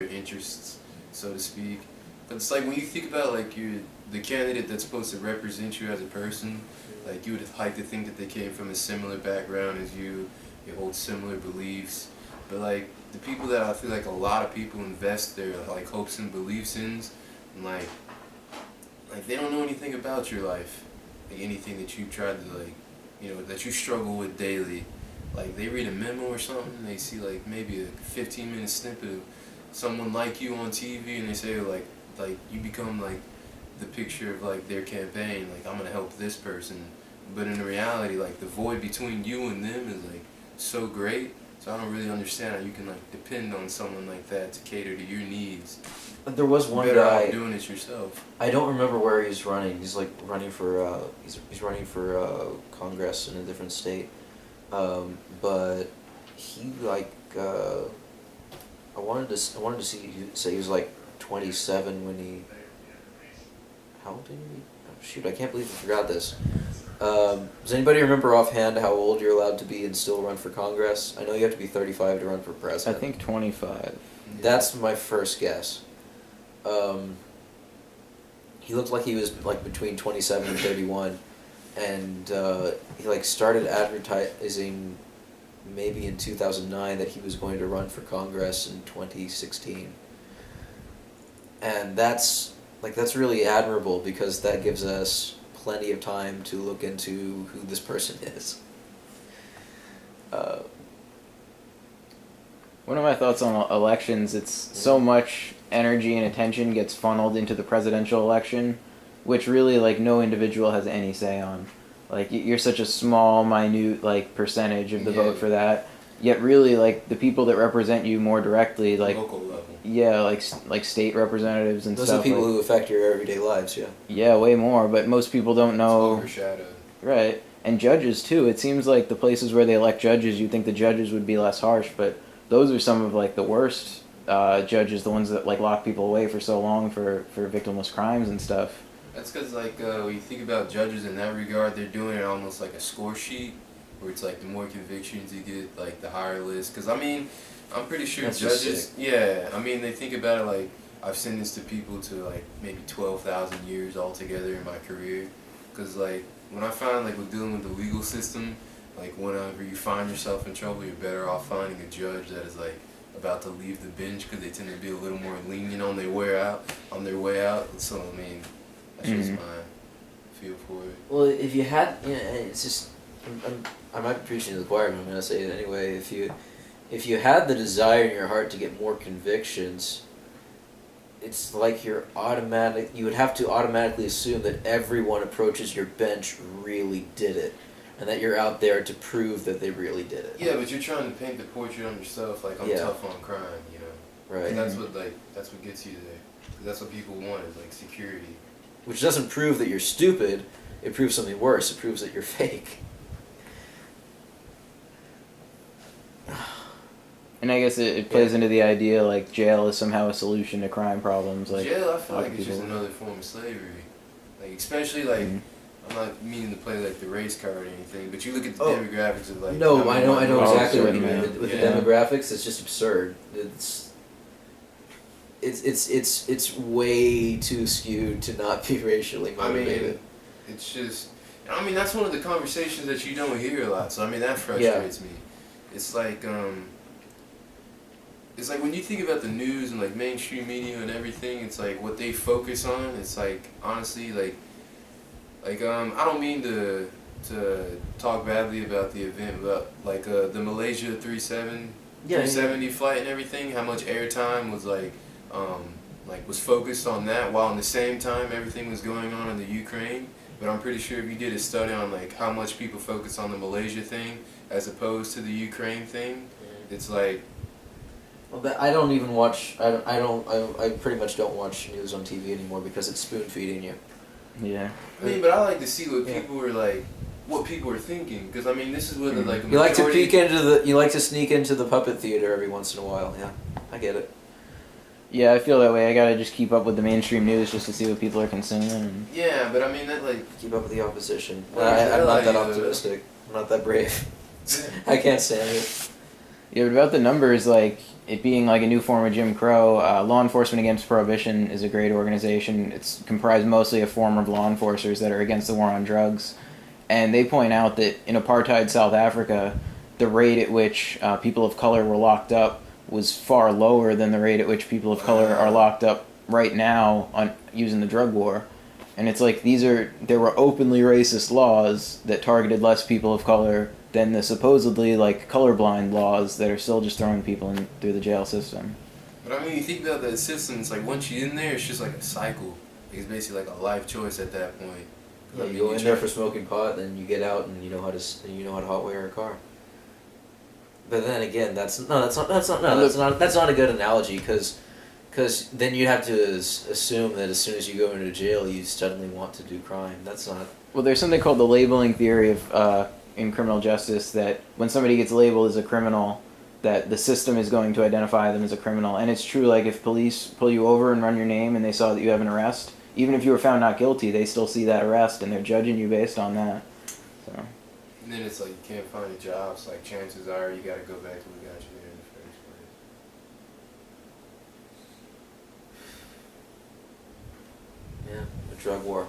interests, so to speak. But it's like when you think about like the candidate that's supposed to represent you as a person, like you would like to think that they came from a similar background as you hold similar beliefs. But like the people that I feel like a lot of people invest their like hopes and beliefs in, and like they don't know anything about your life, like anything that you tried to that you struggle with daily. Like they read a memo or something, and they see like maybe a 15-minute snippet of someone like you on TV, and they say like you become like the picture of like their campaign. Like I'm gonna help this person, but in reality, like the void between you and them is like so great. So I don't really understand how you can like depend on someone like that to cater to your needs. There was one You're better guy off doing it yourself. I don't remember where he's running. He's like running for he's running for Congress in a different state. But he like I wanted to say he was like 27 when he. How old did he? Oh, shoot, I can't believe I forgot this. Does anybody remember offhand how old you're allowed to be and still run for Congress? I know you have to be 35 to run for president. I think 25. That's my first guess. He looked like he was like between 27 and 31, and he like started advertising maybe in 2009 that he was going to run for Congress in 2016. And that's really admirable because that gives us plenty of time to look into who this person is. One of my thoughts on elections, it's so much energy and attention gets funneled into the presidential election, which really like no individual has any say on. Like you're such a small, minute like percentage of the vote for that. Yet really like the people that represent you more directly, like local level. Yeah, like state representatives and Those stuff. Those are people like, who affect your everyday lives, yeah. Yeah, way more, but most people don't know. It's overshadowed. Right, and judges too. It seems like the places where they elect judges, you'd think the judges would be less harsh, but those are some of like the worst judges, the ones that like lock people away for so long for victimless crimes and stuff. That's because like when you think about judges in that regard, they're doing it almost like a score sheet, where it's like the more convictions you get, like the higher list. Because I mean, I'm pretty sure That's judges, yeah, I mean they think about it like I've sentenced to people to like maybe 12,000 years altogether in my career. Because like when I find like with dealing with the legal system, like whenever you find yourself in trouble, you're better off finding a judge that is like about to leave the bench because they tend to be a little more lenient on their way out. So I mean, that's just my feel for it. Well, if you had, it's just, I might be preaching to the choir, but I'm gonna say it anyway. If you had the desire in your heart to get more convictions, it's like you would have to automatically assume that everyone approaches your bench really did it, and that you're out there to prove that they really did it. Yeah, but you're trying to paint the portrait on yourself like I'm tough on crime, you know. Right. And that's what gets you there. 'Cause that's what people want is like security. Which doesn't prove that you're stupid. It proves something worse. It proves that you're fake. And I guess it plays into the idea like jail is somehow a solution to crime problems. Like jail, I feel like it's just another form of slavery. Like especially like I'm not meaning to play like the race card or anything, but you look at the demographics of like. No, I know exactly what you mean. With the demographics, it's just absurd. It's way too skewed to not be racially motivated. I mean, it's just. I mean, that's one of the conversations that you don't hear a lot. So I mean, that frustrates me. It's like when you think about the news and like mainstream media and everything, it's like what they focus on. It's like honestly, like I don't mean to talk badly about the event, but like the Malaysia 370 flight and everything. How much airtime was was focused on that, while in the same time everything was going on in the Ukraine. But I'm pretty sure if you did a study on like how much people focus on the Malaysia thing as opposed to the Ukraine thing, it's like. Well, but I don't even watch. I pretty much don't watch news on TV anymore because it's spoon feeding you. Yeah. I mean, but I like to see what people are like, what people are thinking, because I mean, this is what like. You like to you like to sneak into the puppet theater every once in a while. Yeah, I get it. Yeah, I feel that way. I gotta just keep up with the mainstream news just to see what people are consuming. And yeah, but I mean that like keep up with the opposition. I'm not that optimistic. I'm not that brave. I can't stand it. Yeah, but about the numbers, like it being like a new form of Jim Crow, Law Enforcement Against Prohibition is a great organization. It's comprised mostly of former law enforcers that are against the war on drugs. And they point out that in apartheid South Africa, the rate at which people of color were locked up was far lower than the rate at which people of color are locked up right now on using the drug war. And it's like there were openly racist laws that targeted less people of color than the supposedly like colorblind laws that are still just throwing people in through the jail system. But I mean, you think about that system, it's like once you're in there, it's just like a cycle. It's basically like a life choice at that point. Yeah, you go in there for smoking pot, then you get out and you know how to hotwire a car. But then again, that's not a good analogy because then you'd have to assume that as soon as you go into jail, you suddenly want to do crime. That's not. Well, there's something called the labeling theory of in criminal justice that when somebody gets labeled as a criminal, that the system is going to identify them as a criminal. And it's true, like if police pull you over and run your name and they saw that you have an arrest, even if you were found not guilty, they still see that arrest and they're judging you based on that. So. And then it's like you can't find a job, so like chances are you gotta go back to what got you there in the first place. Yeah, the drug war.